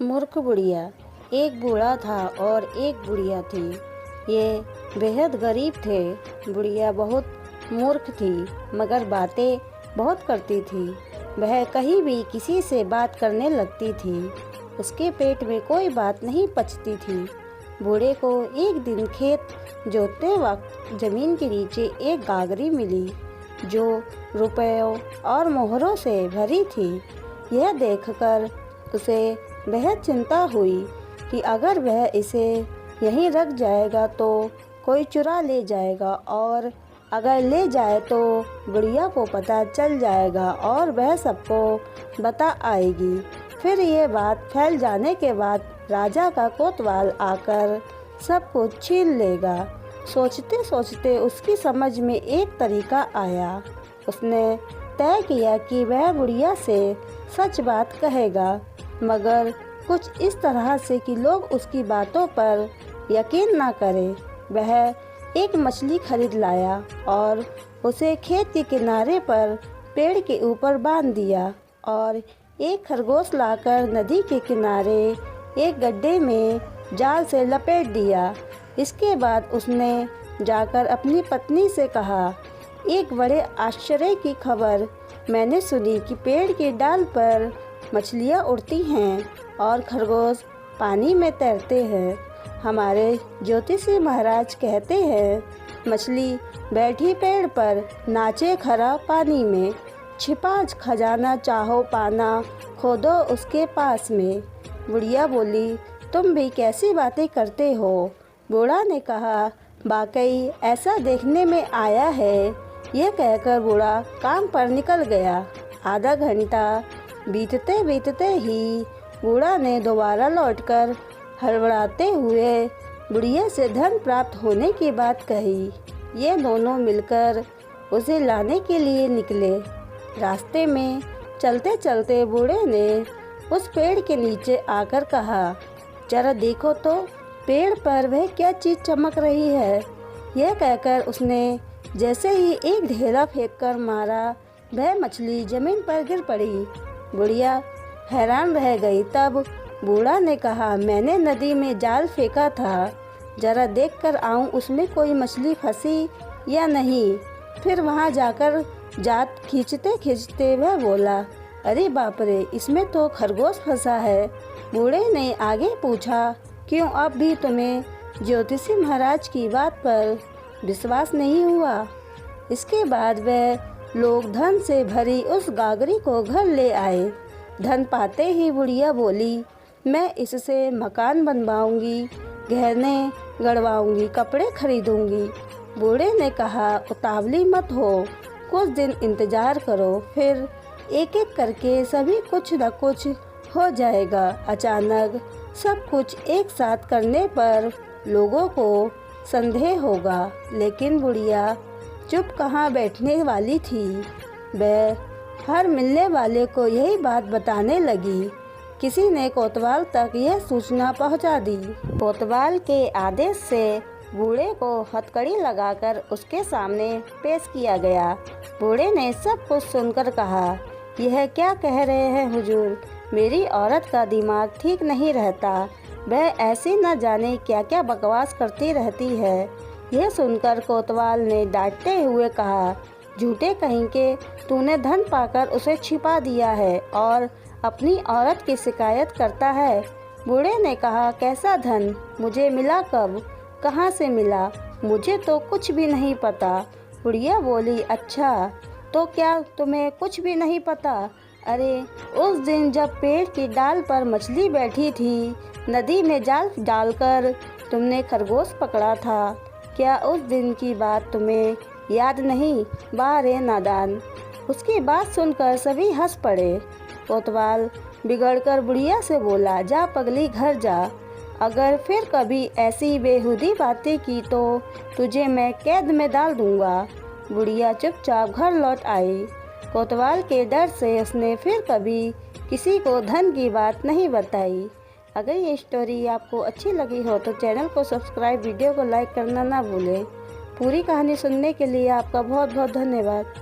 मूर्ख बुढ़िया। एक बूढ़ा था और एक बुढ़िया थी। ये बेहद गरीब थे। बुढ़िया बहुत मूर्ख थी मगर बातें बहुत करती थी। वह कहीं भी किसी से बात करने लगती थी। उसके पेट में कोई बात नहीं पचती थी। बूढ़े को एक दिन खेत जोतते वक्त ज़मीन के नीचे एक गागरी मिली जो रुपयों और मोहरों से भरी थी। यह देखकर उसे बेहद चिंता हुई कि अगर वह इसे यहीं रख जाएगा तो कोई चुरा ले जाएगा और अगर ले जाए तो बुढ़िया को पता चल जाएगा और वह सबको बता आएगी। फिर ये बात फैल जाने के बाद राजा का कोतवाल आकर सब कुछ छीन लेगा। सोचते सोचते उसकी समझ में एक तरीका आया। उसने तय किया कि वह बुढ़िया से सच बात कहेगा मगर कुछ इस तरह से कि लोग उसकी बातों पर यकीन ना करें। वह एक मछली खरीद लाया और उसे खेत के किनारे पर पेड़ के ऊपर बांध दिया और एक खरगोश लाकर नदी के किनारे एक गड्ढे में जाल से लपेट दिया। इसके बाद उसने जाकर अपनी पत्नी से कहा, एक बड़े आश्चर्य की खबर मैंने सुनी कि पेड़ की डाल पर मछलियाँ उड़ती हैं और खरगोश पानी में तैरते हैं। हमारे ज्योतिषी महाराज कहते हैं मछली बैठी पेड़ पर नाचे खरा पानी में, छिपा खजाना चाहो पाना खोदो उसके पास में। बुढ़िया बोली, तुम भी कैसी बातें करते हो। बूढ़ा ने कहा, वाकई ऐसा देखने में आया है। यह कहकर बूढ़ा काम पर निकल गया। आधा घंटा बीतते बीतते ही बूढ़ा ने दोबारा लौटकर हड़बड़ाते हुए बुढ़िया से धन प्राप्त होने की बात कही। ये दोनों मिलकर उसे लाने के लिए निकले। रास्ते में चलते चलते बूढ़े ने उस पेड़ के नीचे आकर कहा, जरा देखो तो पेड़ पर वह क्या चीज़ चमक रही है। यह कहकर उसने जैसे ही एक ढेला फेंककर मारा, वह मछली जमीन पर गिर पड़ी। बुढ़िया हैरान रह गई। तब बूढ़ा ने कहा, मैंने नदी में जाल फेंका था, जरा देख कर आऊँ उसमें कोई मछली फंसी या नहीं। फिर वहाँ जाकर जात खींचते खींचते वह बोला, अरे बाप रे, इसमें तो खरगोश फंसा है। बूढ़े ने आगे पूछा, क्यों अब भी तुम्हें ज्योतिषी महाराज की बात पर विश्वास नहीं हुआ। इसके बाद वह लोग धन से भरी उस गागरी को घर ले आए। धन पाते ही बुढ़िया बोली, मैं इससे मकान बनवाऊंगी, गहने गड़वाऊंगी, कपड़े खरीदूंगी। बूढ़े ने कहा, उतावली मत हो, कुछ दिन इंतजार करो, फिर एक एक करके सभी कुछ न कुछ हो जाएगा। अचानक सब कुछ एक साथ करने पर लोगों को संदेह होगा, लेकिन बुढ़िया चुप कहाँ बैठने वाली थी। वह हर मिलने वाले को यही बात बताने लगी। किसी ने कोतवाल तक यह सूचना पहुंचा दी। कोतवाल के आदेश से बूढ़े को हथकड़ी लगाकर उसके सामने पेश किया गया। बूढ़े ने सब कुछ सुनकर कहा, यह क्या कह रहे हैं हुजूर, मेरी औरत का दिमाग ठीक नहीं रहता, वह ऐसी न जाने क्या क्या बकवास करती रहती है। यह सुनकर कोतवाल ने डांटते हुए कहा, झूठे कहीं के, तूने धन पाकर उसे छिपा दिया है और अपनी औरत की शिकायत करता है। बूढ़े ने कहा, कैसा धन, मुझे मिला कब, कहाँ से मिला, मुझे तो कुछ भी नहीं पता। बुढ़िया बोली, अच्छा तो क्या तुम्हें कुछ भी नहीं पता। अरे उस दिन जब पेड़ की डाल पर मछली बैठी थी, नदी में जाल डालकर तुमने खरगोश पकड़ा था, क्या उस दिन की बात तुम्हें याद नहीं। वाह रे नादान। उसकी बात सुनकर सभी हंस पड़े। कोतवाल बिगड़कर बुढ़िया से बोला, जा पगली घर जा, अगर फिर कभी ऐसी बेहुदी बातें की तो तुझे मैं कैद में डाल दूंगा। बुढ़िया चुपचाप घर लौट आई। कोतवाल के डर से उसने फिर कभी किसी को धन की बात नहीं बताई। अगर ये स्टोरी आपको अच्छी लगी हो तो चैनल को सब्सक्राइब, वीडियो को लाइक करना ना भूलें। पूरी कहानी सुनने के लिए आपका बहुत बहुत धन्यवाद।